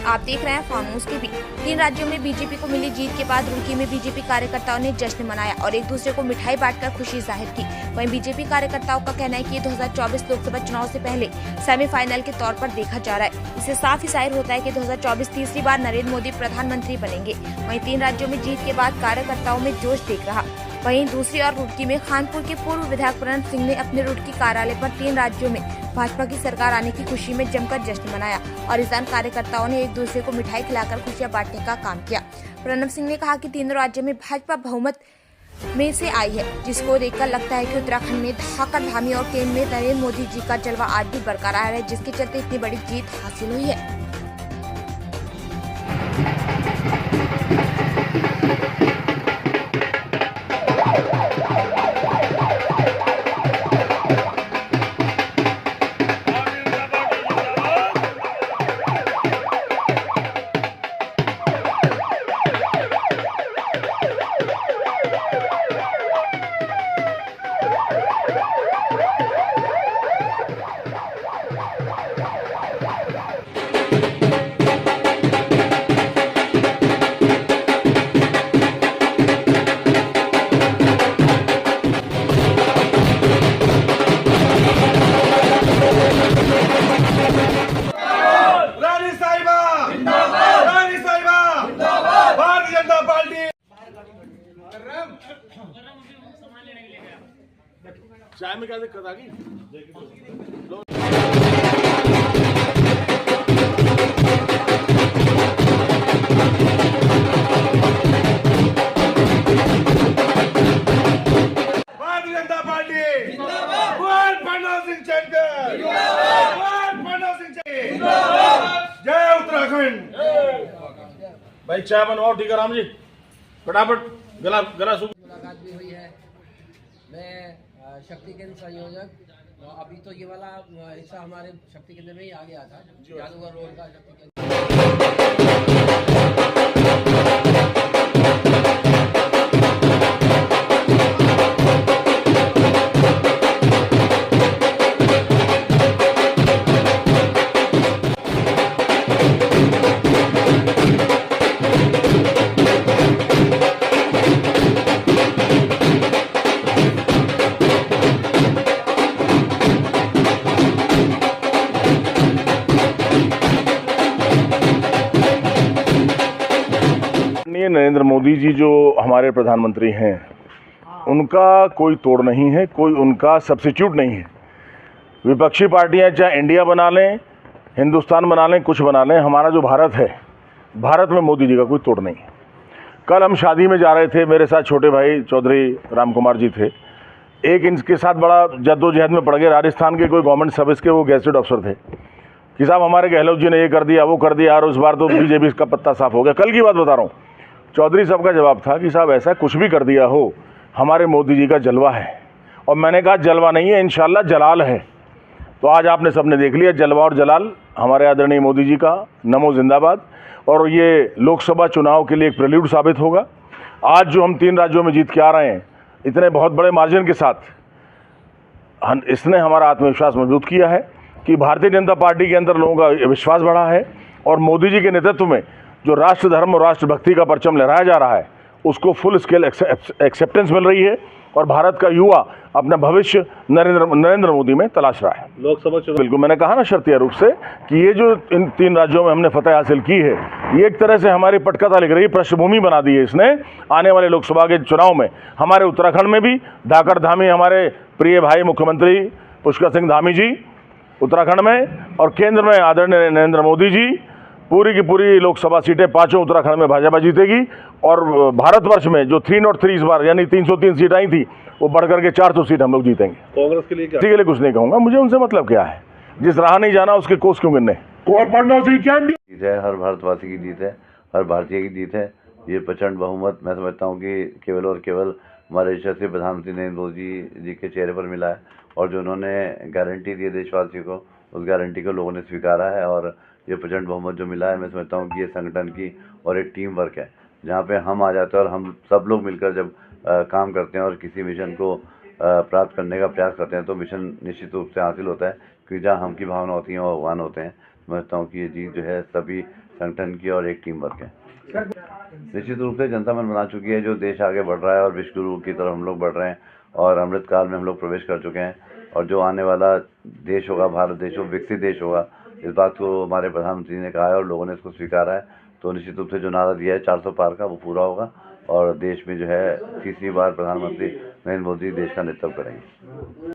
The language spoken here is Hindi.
आप देख रहे हैं फानूस टीवी। 3 राज्यों में बीजेपी को मिली जीत के बाद रुड़की में बीजेपी कार्यकर्ताओं ने जश्न मनाया और एक दूसरे को मिठाई बांटकर खुशी जाहिर की। वहीं बीजेपी कार्यकर्ताओं का कहना है कि 2024 लोकसभा चुनाव से पहले सेमीफाइनल के तौर पर देखा जा रहा है। इससे साफ ही जाहिर होता है कि 2024 तीसरी बार नरेंद्र मोदी प्रधानमंत्री बनेंगे। वहीं 3 राज्यों में जीत के बाद कार्यकर्ताओं में जोश दिख रहा। वहीं दूसरी ओर रुड़की में खानपुर के पूर्व विधायक प्रणब सिंह ने अपने रुड़की कार्यालय पर 3 राज्यों में भाजपा की सरकार आने की खुशी में जमकर जश्न मनाया और इस दौरान कार्यकर्ताओं ने एक दूसरे को मिठाई खिलाकर खुशियां बांटने का काम किया। प्रणब सिंह ने कहा कि 3 राज्यों में भाजपा बहुमत में से आई है, जिसको देखकर लगता है कि उत्तराखंड में धाकर धामी और केंद्र में नरेंद्र मोदी जी का जलवा आज भी बरकरार है, जिसके चलते इतनी बड़ी जीत हासिल हुई है। चाय में क्या दिक्कत आ गई? भारतीय जनता पार्टी जिंदाबाद। प्रणब सिंह चंकर जिंदाबाद। प्रणब सिंह चंकर जय उत्तराखंड। भाई चाय बनवाओ। ठीक है राम जी, फटाफट गला गला सूख। मुलाकात भी हुई है। मैं शक्ति केंद्र संयोजक, अभी तो ये वाला हिस्सा हमारे शक्ति केंद्र में ही आ गया था, जादूगर रोड का शक्ति केंद्र। नरेंद्र मोदी जी जो हमारे प्रधानमंत्री हैं, उनका कोई तोड़ नहीं है, कोई उनका सब्स्टिट्यूट नहीं है। विपक्षी पार्टियां चाहे इंडिया बना लें, हिंदुस्तान बना लें, कुछ बना लें, हमारा जो भारत है, भारत में मोदी जी का कोई तोड़ नहीं है। कल हम शादी में जा रहे थे, मेरे साथ छोटे भाई चौधरी राम कुमार जी थे। एक इनके साथ बड़ा जद्दोजहद में पड़ गए, राजस्थान के कोई गवर्नमेंट सर्विस के वो गेजेटेड अफसर थे कि साहब हमारे गहलोत जी ने ये कर दिया, वो कर दिया, और उस बार तो बीजेपी का पत्ता साफ हो गया। कल की बात बता रहा हूँ। चौधरी साहब का जवाब था कि साहब ऐसा कुछ भी कर दिया हो, हमारे मोदी जी का जलवा है। और मैंने कहा जलवा नहीं है, इंशाल्लाह जलाल है। तो आज आपने सबने देख लिया, जलवा और जलाल हमारे आदरणीय मोदी जी का। नमो जिंदाबाद। और ये लोकसभा चुनाव के लिए एक प्रेल्यूड साबित होगा। आज जो हम 3 राज्यों में जीत के आ रहे हैं, इतने बहुत बड़े मार्जिन के साथ, इसने हमारा आत्मविश्वास मजबूत किया है कि भारतीय जनता पार्टी के अंदर लोगों का विश्वास बढ़ा है और मोदी जी के नेतृत्व में जो राष्ट्र धर्म और राष्ट्रभक्ति का परचम लहराया जा रहा है, उसको फुल स्केल एक्सेप्टेंस मिल रही है और भारत का युवा अपना भविष्य नरेंद्र मोदी में तलाश रहा है। लोकसभा चुनाव बिल्कुल, मैंने कहा ना शर्तिया रूप से कि ये जो इन 3 राज्यों में हमने फतह हासिल की है, ये एक तरह से हमारी पटकथा लिख रही है, पृष्ठभूमि बना दी है इसने आने वाले लोकसभा के चुनाव में। हमारे उत्तराखंड में भी धाकर धामी हमारे प्रिय भाई मुख्यमंत्री पुष्कर सिंह धामी जी उत्तराखंड में, और केंद्र में आदरणीय नरेंद्र मोदी जी। पूरी की पूरी लोकसभा सीटें 5 उत्तराखंड में भाजपा जीतेगी और भारतवर्ष में जो 303 इस बार यानी 303 सीट आई थी, वो बढ़कर के 400 सीट हम लोग जीतेंगे। कांग्रेस के लिए क्या? के लिए कुछ नहीं कहूँगा, मुझे उनसे मतलब क्या है। जिस राह नहीं जाना उसके कोस क्यों गिनने। जीत है, हर भारतवासी की जीत है, हर भारतीय की जीत है। ये प्रचंड बहुमत मैं समझता हूँ कि केवल और केवल हमारे यशस्वी प्रधानमंत्री नरेंद्र मोदी जी के चेहरे पर मिला है, और जो उन्होंने गारंटी दी देशवासियों को, उस गारंटी को लोगों ने स्वीकारा है। और ये प्रचंड बहुमत जो मिला है, मैं समझता हूँ कि ये संगठन की और एक टीम वर्क है, जहाँ पे हम आ जाते हैं और हम सब लोग मिलकर जब काम करते हैं और किसी मिशन को प्राप्त करने का प्रयास करते हैं, तो मिशन निश्चित रूप से हासिल होता है, क्योंकि जहाँ हम की भावना होती है वो भगवान होते हैं। समझता हूँ कि ये जीत जो है सभी संगठन की और एक टीम वर्क है। निश्चित रूप से जनता मन बना चुकी है, जो देश आगे बढ़ रहा है और विश्व गुरु की तरफ हम लोग बढ़ रहे हैं और अमृत काल में हम लोग प्रवेश कर चुके हैं और जो आने वाला देश होगा, भारत देश हो, विकसित देश होगा, इस बात को हमारे प्रधानमंत्री ने कहा है और लोगों ने इसको स्वीकारा है। तो निश्चित रूप से जो नारा दिया है 400 पार का, वो पूरा होगा और देश में जो है तीसरी बार प्रधानमंत्री नरेंद्र मोदी देश का नेतृत्व करेंगे।